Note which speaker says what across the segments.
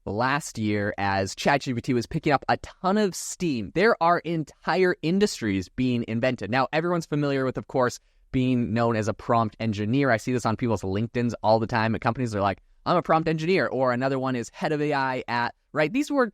Speaker 1: last year as ChatGPT was picking up a ton of steam. There are entire industries being invented. Now, everyone's familiar with, of course, being known as a prompt engineer. I see this on people's LinkedIns all the time at companies. They're like, I'm a prompt engineer. Or another one is head of AI at, right? These were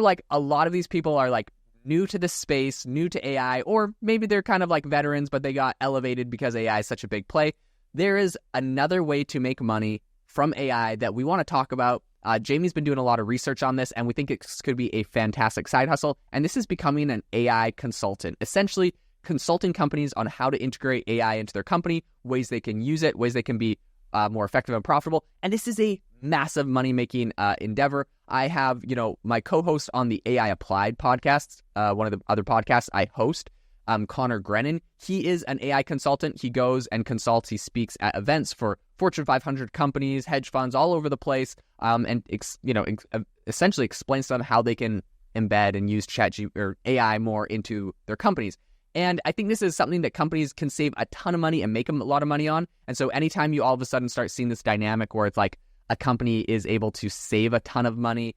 Speaker 1: like, a lot of these people are like new to this space, new to AI, or maybe they're kind of like veterans, but they got elevated because AI is such a big play. There is another way to make money from AI that we want to talk about. Jamie's been doing a lot of research on this, and we think it could be a fantastic side hustle. And this is becoming an AI consultant, essentially consulting companies on how to integrate AI into their company, ways they can use it, ways they can be more effective and profitable. And this is a massive money-making endeavor. I have, my co-host on the AI Applied podcast, one of the other podcasts I host, Connor Grennan. He is an AI consultant. He goes and consults. He speaks at events for Fortune 500 companies, hedge funds all over the place, and essentially explains to them how they can embed and use ChatGPT or AI more into their companies. And I think this is something that companies can save a ton of money and make a lot of money on. And so anytime you all of a sudden start seeing this dynamic where it's like a company is able to save a ton of money,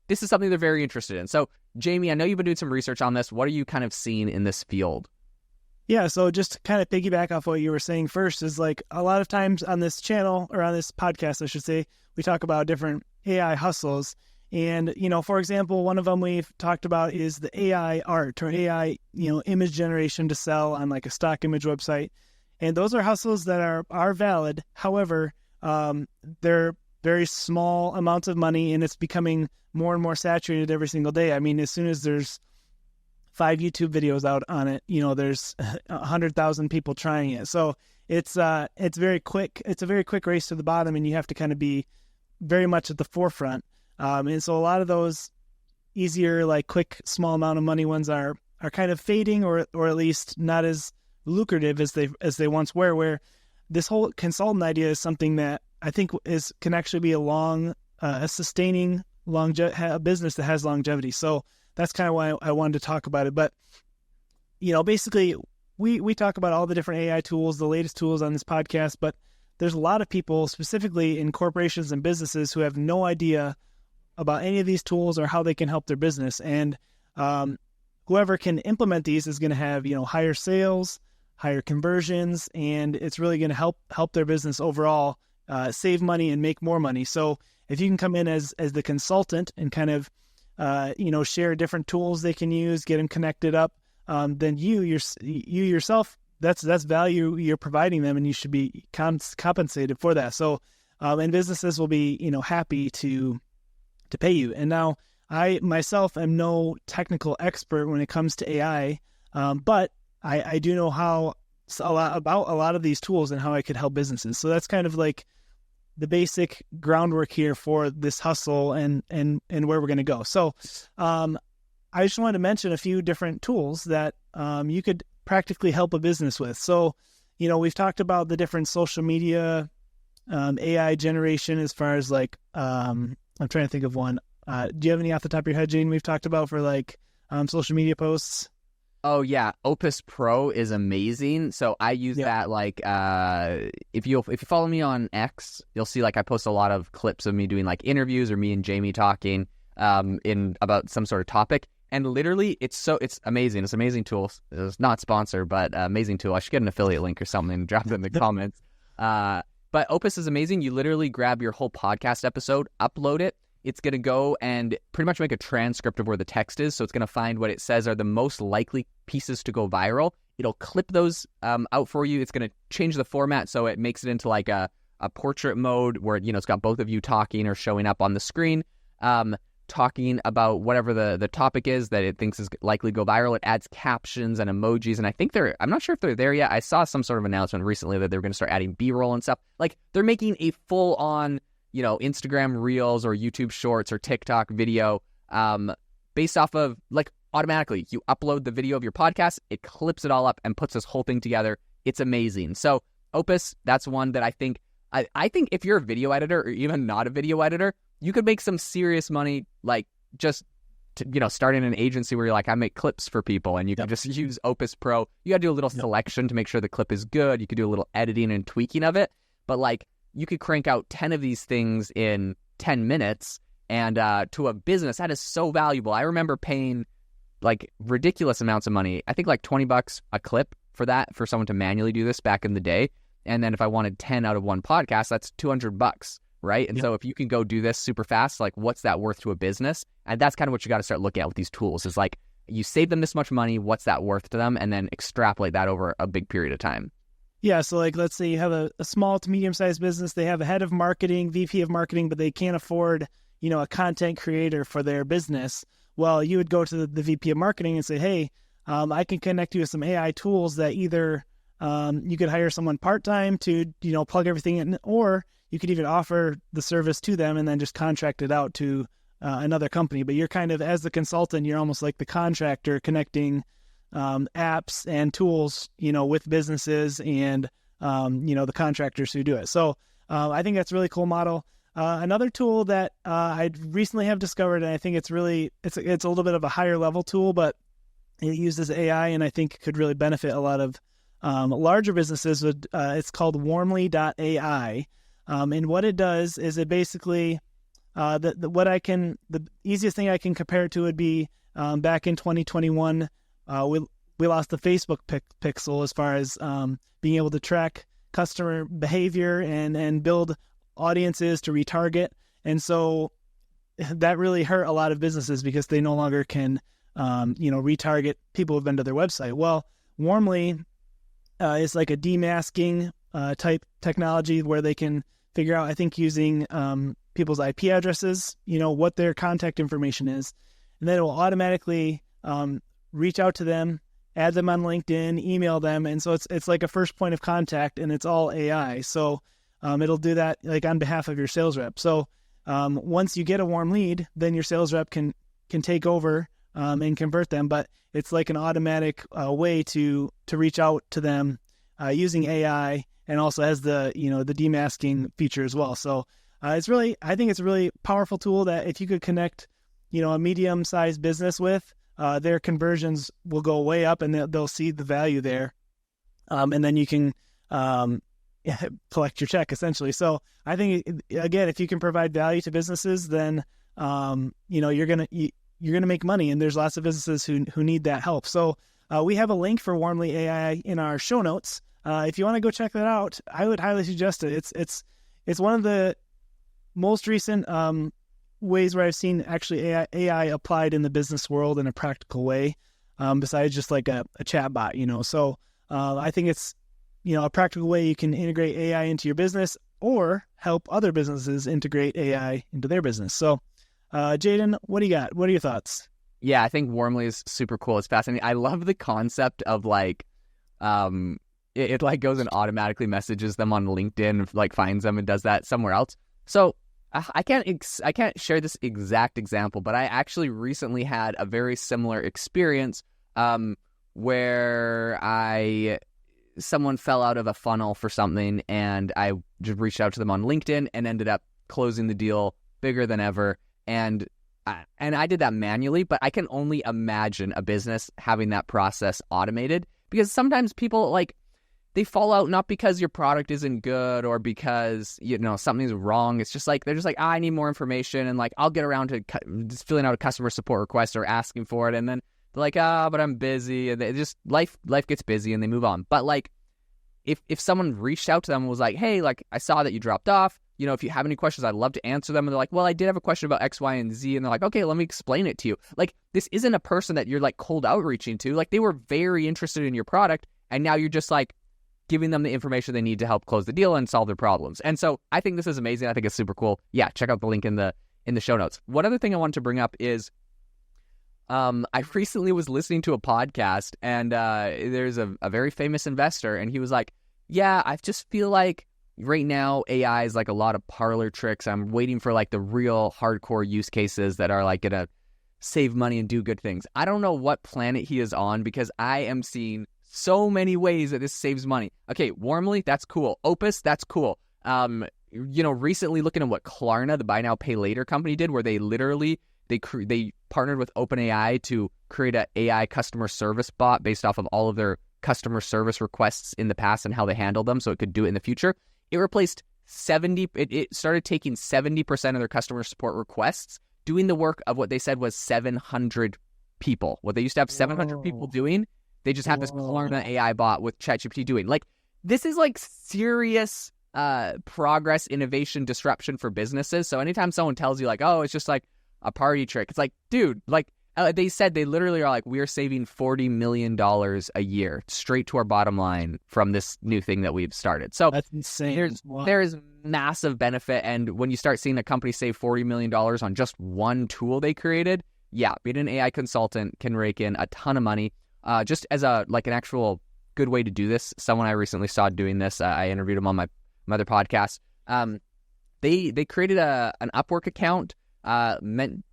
Speaker 1: this is something they're very interested in. So, Jamie, I know you've been doing some research on this. What are you kind of seeing in this field?
Speaker 2: Yeah, so just to kind of piggyback off what you were saying first is like a lot of times on this channel, or on this podcast, I should say, we talk about different AI hustles. And, for example, one of them we've talked about is the AI art or AI, image generation to sell on like a stock image website. And those are hustles that are valid. However, they're very small amounts of money, and it's becoming more and more saturated every single day. I mean, as soon as there's 5 YouTube videos out on it, there's 100,000 people trying it. So it's very quick. It's a very quick race to the bottom, and you have to kind of be very much at the forefront. And so a lot of those easier, like quick, small amount of money ones are kind of fading, or at least not as lucrative as they once were. Where this whole consultant idea is something that I think can actually be a sustaining a business that has longevity. So that's kind of why I wanted to talk about it. But basically, we talk about all the different AI tools, the latest tools on this podcast. But there's a lot of people, specifically in corporations and businesses, who have no idea about any of these tools or how they can help their business. And whoever can implement these is going to have, higher sales, higher conversions, and it's really going to help their business overall save money and make more money. So if you can come in as the consultant and kind of, share different tools they can use, get them connected up, then you yourself, that's value you're providing them, and you should be compensated for that. So, and businesses will be, happy to pay you. And now I myself am no technical expert when it comes to AI, but I do know a lot about a lot of these tools and how I could help businesses. So that's kind of like the basic groundwork here for this hustle and where we're going to go. So I just wanted to mention a few different tools that you could practically help a business with. So, we've talked about the different social media AI generation as far as like, I'm trying to think of one. Do you have any off the top of your head, Jane, we've talked about for like social media posts?
Speaker 1: Oh, yeah. Opus Pro is amazing. So I use that like if you follow me on X, you'll see like I post a lot of clips of me doing like interviews or me and Jamie talking about some sort of topic. And literally, it's amazing. It's an amazing tool. It's not sponsored, but amazing tool. I should get an affiliate link or something and drop it in the comments. But Opus is amazing. You literally grab your whole podcast episode, upload it. It's going to go and pretty much make a transcript of where the text is. So it's going to find what it says are the most likely pieces to go viral. It'll clip those out for you. It's going to change the format so it makes it into like a portrait mode where, it's got both of you talking or showing up on the screen, talking about whatever the topic is that it thinks is likely to go viral. It adds captions and emojis. And I think I'm not sure if they're there yet. I saw some sort of announcement recently that they were going to start adding B-roll and stuff. Like they're making a full-on Instagram Reels or YouTube Shorts or TikTok video based off of like automatically. You upload the video of your podcast, it clips it all up and puts this whole thing together. It's amazing. So Opus, that's one that I think if you're a video editor or even not a video editor, you could make some serious money, like just starting an agency where you're like, I make clips for people, and you can just use Opus Pro. You got to do a little selection to make sure the clip is good. You could do a little editing and tweaking of it, but like you could crank out 10 of these things in 10 minutes And to a business, that is so valuable. I remember paying like ridiculous amounts of money. I think like $20 a clip for that, for someone to manually do this back in the day. And then if I wanted 10 out of one podcast, that's $200, right? And so if you can go do this super fast, like what's that worth to a business? And that's kind of what you got to start looking at with these tools, is like, you save them this much money, what's that worth to them? And then extrapolate that over a big period of time.
Speaker 2: Yeah, so like let's say you have a small to medium-sized business, they have a head of marketing, VP of marketing, but they can't afford, a content creator for their business. Well, you would go to the VP of marketing and say, hey, I can connect you with some AI tools that either you could hire someone part-time to, plug everything in, or you could even offer the service to them and then just contract it out to another company. But you're kind of, as the consultant, you're almost like the contractor connecting apps and tools, with businesses and, the contractors who do it. So I think that's a really cool model. Another tool that I recently have discovered, and I think it's a little bit of a higher level tool, but it uses AI and I think could really benefit a lot of larger businesses. It's called Warmly.ai. And what it does is it basically, the easiest thing I can compare it to would be back in 2021, we lost the Facebook pixel as far as being able to track customer behavior and build audiences to retarget. And so that really hurt a lot of businesses because they no longer can, retarget people who've been to their website. Well, Warmly is like a demasking type technology where they can figure out, I think using people's IP addresses, what their contact information is. And then it will automatically reach out to them, add them on LinkedIn, email them. And so it's like a first point of contact, and it's all AI. So it'll do that like on behalf of your sales rep. So once you get a warm lead, then your sales rep can take over and convert them. But it's like an automatic way to reach out to them using AI, and also has the demasking feature as well. So I think it's a really powerful tool that if you could connect, a medium-sized business with, their conversions will go way up, and they'll see the value there. And then you can collect your check essentially. So I think, again, if you can provide value to businesses, then you're gonna make money, and there's lots of businesses who need that help. So we have a link for Warmly AI in our show notes. If you want to go check that out, I would highly suggest it. It's one of the most recent ways where I've seen actually AI applied in the business world in a practical way, besides just like a chat bot, So I think it's, a practical way you can integrate AI into your business or help other businesses integrate AI into their business. So Jaden, what do you got? What are your thoughts?
Speaker 1: Yeah, I think Warmly is super cool. It's fascinating. I love the concept of like, it like goes and automatically messages them on LinkedIn, like finds them and does that somewhere else. So I can't share this exact example, but I actually recently had a very similar experience where someone fell out of a funnel for something, and I just reached out to them on LinkedIn and ended up closing the deal bigger than ever. And I did that manually, but I can only imagine a business having that process automated, because sometimes people like, they fall out not because your product isn't good or because, something's wrong. It's just like, they're just like, I need more information, and like, I'll get around to just filling out a customer support request or asking for it. And then they're like, but I'm busy. And they just, life gets busy and they move on. But like, if someone reached out to them and was like, hey, like, I saw that you dropped off, if you have any questions, I'd love to answer them. And they're like, well, I did have a question about X, Y, and Z. And they're like, okay, let me explain it to you. Like, this isn't a person that you're like cold outreaching to. Like, they were very interested in your product, and now you're just like giving them the information they need to help close the deal and solve their problems. And so I think this is amazing. I think it's super cool. Yeah, check out the link in the show notes. One other thing I wanted to bring up is I recently was listening to a podcast, and there's a very famous investor, and he was like, yeah, I just feel like right now AI is like a lot of parlor tricks. I'm waiting for like the real hardcore use cases that are like gonna save money and do good things. I don't know what planet he is on, because I am seeing so many ways that this saves money. Okay, Warmly, that's cool. Opus, that's cool. Recently looking at what Klarna, the buy now pay later company, did, where they literally they partnered with OpenAI to create an AI customer service bot based off of all of their customer service requests in the past and how they handled them, so it could do it in the future. It replaced it started taking 70% of their customer support requests doing the work of what they said was 700 people. What they used to have 700 people doing, they just have this Klarna AI bot with ChatGPT doing. Like, this is like serious progress, innovation, disruption for businesses. So anytime someone tells you like, oh, it's just like a party trick, it's like, dude, like they said, they literally are like, we are saving $40 million a year straight to our bottom line from this new thing that we've started. So
Speaker 2: that's insane.
Speaker 1: There's massive benefit. And when you start seeing a company save $40 million on just one tool they created, yeah, being an AI consultant can rake in a ton of money. Just as an actual good way to do this, someone I recently saw doing this, I interviewed him on my other podcast. They created an Upwork account,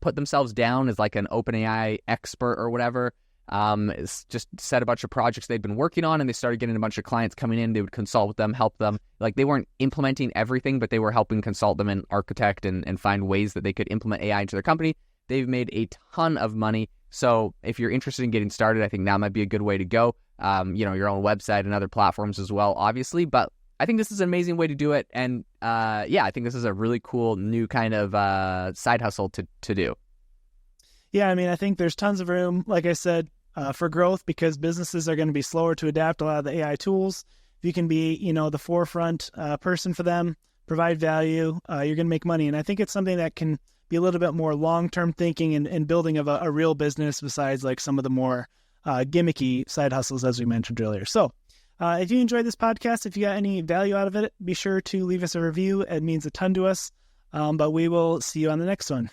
Speaker 1: put themselves down as like an OpenAI expert or whatever. Just said a bunch of projects they'd been working on, and they started getting a bunch of clients coming in. They would consult with them, help them. Like, they weren't implementing everything, but they were helping consult them and architect and find ways that they could implement AI into their company. They've made a ton of money. So if you're interested in getting started, I think now might be a good way to go. Your own website and other platforms as well, obviously. But I think this is an amazing way to do it. And I think this is a really cool new kind of side hustle to do.
Speaker 2: Yeah, I mean, I think there's tons of room, like I said, for growth, because businesses are going to be slower to adapt a lot of the AI tools. If you can be, the forefront person for them, provide value, you're going to make money. And I think it's something that can be a little bit more long-term thinking and building of a real business besides like some of the more gimmicky side hustles, as we mentioned earlier. So if you enjoyed this podcast, if you got any value out of it, be sure to leave us a review. It means a ton to us. But we will see you on the next one.